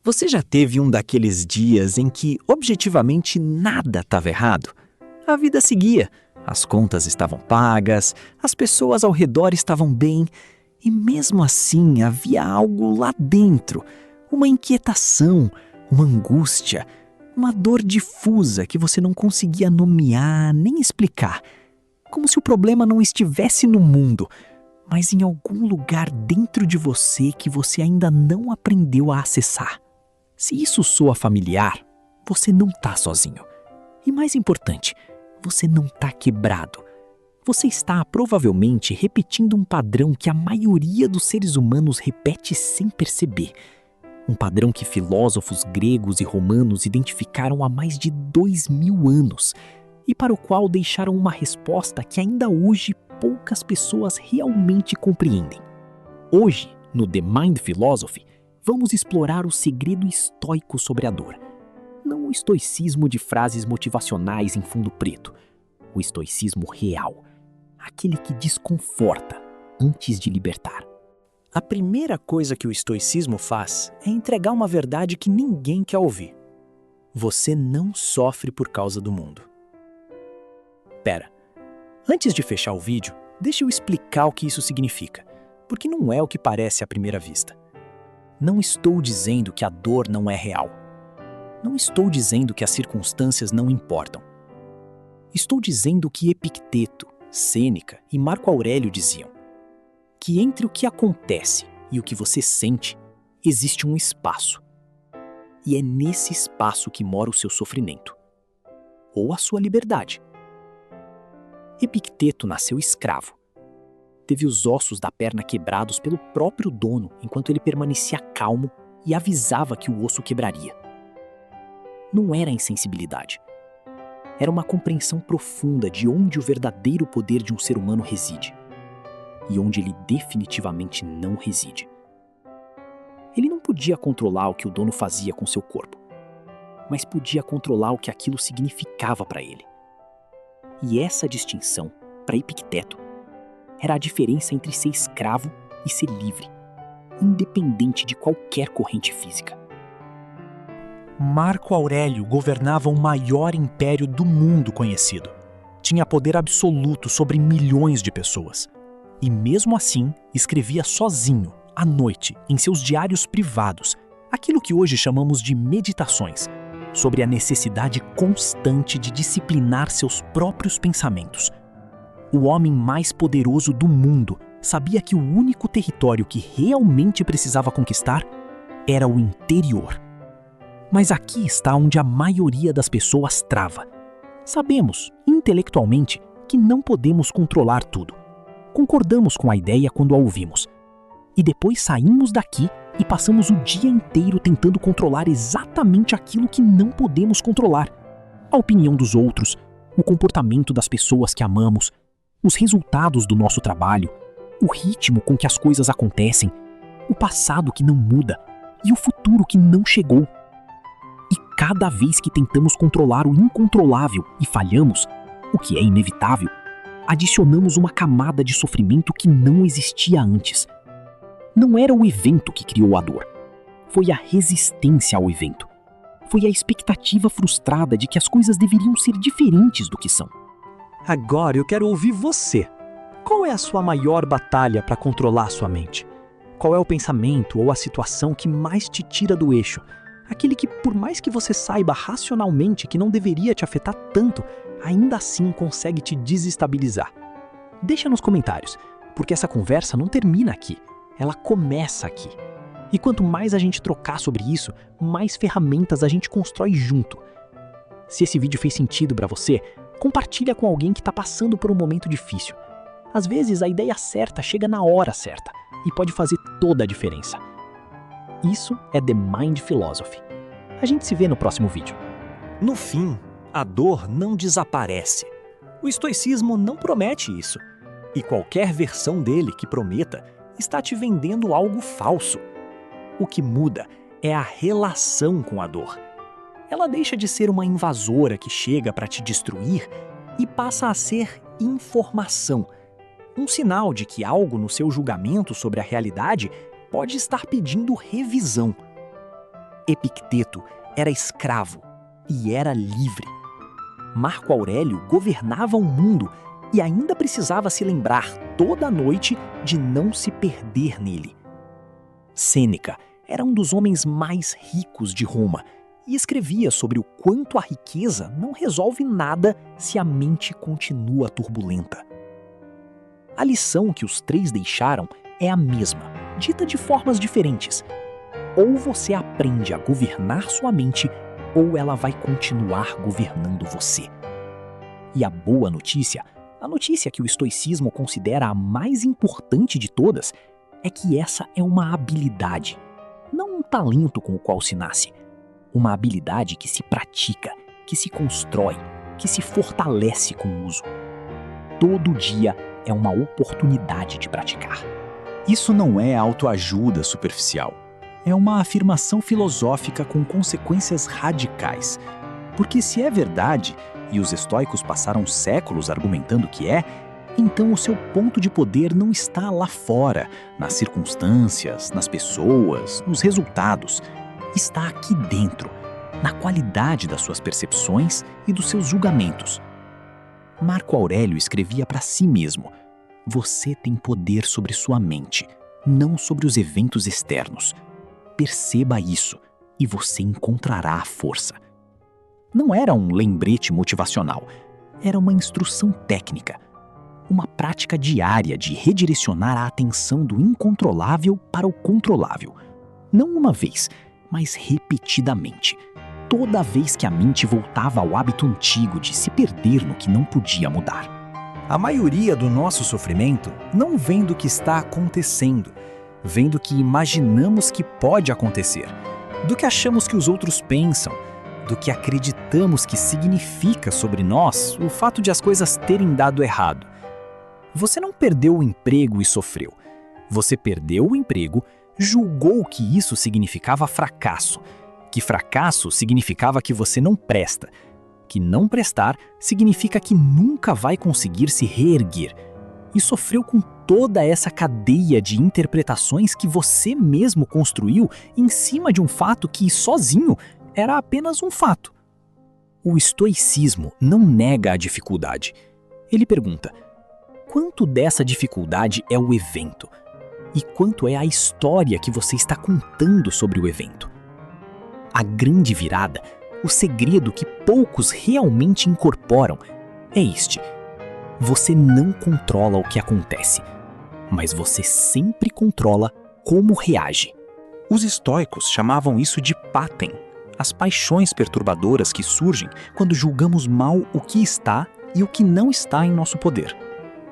Você já teve um daqueles dias em que objetivamente nada estava errado? A vida seguia, as contas estavam pagas, as pessoas ao redor estavam bem, e mesmo assim havia algo lá dentro, uma inquietação, uma angústia, uma dor difusa que você não conseguia nomear nem explicar, como se o problema não estivesse no mundo, mas em algum lugar dentro de você que você ainda não aprendeu a acessar. Se isso soa familiar, você não está sozinho. E mais importante, você não está quebrado. Você está provavelmente repetindo um padrão que a maioria dos seres humanos repete sem perceber. Um padrão que filósofos gregos e romanos identificaram há mais de 2000 anos e para o qual deixaram uma resposta que ainda hoje poucas pessoas realmente compreendem. Hoje, no The Mind Philosophy, vamos explorar o segredo estoico sobre a dor. Não o estoicismo de frases motivacionais em fundo preto. O estoicismo real. Aquele que desconforta antes de libertar. A primeira coisa que o estoicismo faz é entregar uma verdade que ninguém quer ouvir. Você não sofre por causa do mundo. Pera, antes de fechar o vídeo, deixa eu explicar o que isso significa, porque não é o que parece à primeira vista. Não estou dizendo que a dor não é real. Não estou dizendo que as circunstâncias não importam. Estou dizendo que Epicteto, Sêneca e Marco Aurélio diziam que entre o que acontece e o que você sente, existe um espaço. E é nesse espaço que mora o seu sofrimento, ou a sua liberdade. Epicteto nasceu escravo. Teve os ossos da perna quebrados pelo próprio dono enquanto ele permanecia calmo e avisava que o osso quebraria. Não era insensibilidade. Era uma compreensão profunda de onde o verdadeiro poder de um ser humano reside e onde ele definitivamente não reside. Ele não podia controlar o que o dono fazia com seu corpo, mas podia controlar o que aquilo significava para ele. E essa distinção, para Epicteto, era a diferença entre ser escravo e ser livre, independente de qualquer corrente física. Marco Aurélio governava o maior império do mundo conhecido. Tinha poder absoluto sobre milhões de pessoas. E mesmo assim, escrevia sozinho, à noite, em seus diários privados, aquilo que hoje chamamos de meditações, sobre a necessidade constante de disciplinar seus próprios pensamentos. O homem mais poderoso do mundo sabia que o único território que realmente precisava conquistar era o interior. Mas aqui está onde a maioria das pessoas trava. Sabemos, intelectualmente, que não podemos controlar tudo. Concordamos com a ideia quando a ouvimos. E depois saímos daqui e passamos o dia inteiro tentando controlar exatamente aquilo que não podemos controlar. A opinião dos outros, o comportamento das pessoas que amamos, os resultados do nosso trabalho, o ritmo com que as coisas acontecem, o passado que não muda e o futuro que não chegou. E cada vez que tentamos controlar o incontrolável e falhamos, o que é inevitável, adicionamos uma camada de sofrimento que não existia antes. Não era o evento que criou a dor. Foi a resistência ao evento. Foi a expectativa frustrada de que as coisas deveriam ser diferentes do que são. Agora eu quero ouvir você. Qual é a sua maior batalha para controlar a sua mente? Qual é o pensamento ou a situação que mais te tira do eixo? Aquele que, por mais que você saiba racionalmente que não deveria te afetar tanto, ainda assim consegue te desestabilizar. Deixa nos comentários, porque essa conversa não termina aqui, ela começa aqui. E quanto mais a gente trocar sobre isso, mais ferramentas a gente constrói junto. Se esse vídeo fez sentido para você, compartilha com alguém que está passando por um momento difícil. Às vezes a ideia certa chega na hora certa e pode fazer toda a diferença. Isso é The Mind Philosophy. A gente se vê no próximo vídeo. No fim, a dor não desaparece. O estoicismo não promete isso. E qualquer versão dele que prometa está te vendendo algo falso. O que muda é a relação com a dor. Ela deixa de ser uma invasora que chega para te destruir e passa a ser informação. Um sinal de que algo no seu julgamento sobre a realidade pode estar pedindo revisão. Epicteto era escravo e era livre. Marco Aurélio governava o mundo e ainda precisava se lembrar toda noite de não se perder nele. Sêneca era um dos homens mais ricos de Roma e escrevia sobre o quanto a riqueza não resolve nada se a mente continua turbulenta. A lição que os três deixaram é a mesma, dita de formas diferentes. Ou você aprende a governar sua mente, ou ela vai continuar governando você. E a boa notícia, a notícia que o estoicismo considera a mais importante de todas, é que essa é uma habilidade, não um talento com o qual se nasce. Uma habilidade que se pratica, que se constrói, que se fortalece com o uso. Todo dia é uma oportunidade de praticar. Isso não é autoajuda superficial. É uma afirmação filosófica com consequências radicais. Porque se é verdade, e os estoicos passaram séculos argumentando que é, então o seu ponto de poder não está lá fora, nas circunstâncias, nas pessoas, nos resultados. Está aqui dentro, na qualidade das suas percepções e dos seus julgamentos. Marco Aurélio escrevia para si mesmo: você tem poder sobre sua mente, não sobre os eventos externos. Perceba isso e você encontrará a força. Não era um lembrete motivacional, era uma instrução técnica, uma prática diária de redirecionar a atenção do incontrolável para o controlável. Não uma vez, mas repetidamente. Toda vez que a mente voltava ao hábito antigo de se perder no que não podia mudar. A maioria do nosso sofrimento não vem do que está acontecendo, vem do que imaginamos que pode acontecer, do que achamos que os outros pensam, do que acreditamos que significa sobre nós o fato de as coisas terem dado errado. Você não perdeu o emprego e sofreu. Você perdeu o emprego, julgou que isso significava fracasso, que fracasso significava que você não presta, que não prestar significa que nunca vai conseguir se reerguer, e sofreu com toda essa cadeia de interpretações que você mesmo construiu em cima de um fato que, sozinho, era apenas um fato. O estoicismo não nega a dificuldade. Ele pergunta: quanto dessa dificuldade é o evento? E quanto é a história que você está contando sobre o evento? A grande virada, o segredo que poucos realmente incorporam, é este: você não controla o que acontece, mas você sempre controla como reage. Os estoicos chamavam isso de patem, as paixões perturbadoras que surgem quando julgamos mal o que está e o que não está em nosso poder.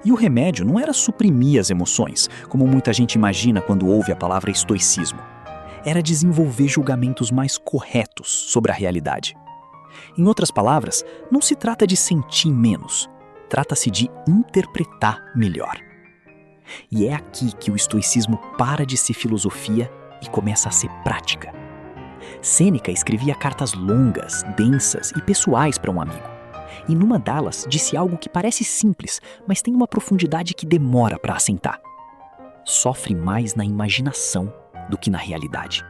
E o remédio não era suprimir as emoções, como muita gente imagina quando ouve a palavra estoicismo. Era desenvolver julgamentos mais corretos sobre a realidade. Em outras palavras, não se trata de sentir menos, trata-se de interpretar melhor. E é aqui que o estoicismo para de ser filosofia e começa a ser prática. Sêneca escrevia cartas longas, densas e pessoais para um amigo. E numa delas disse algo que parece simples, mas tem uma profundidade que demora para assentar. Sofre mais na imaginação do que na realidade.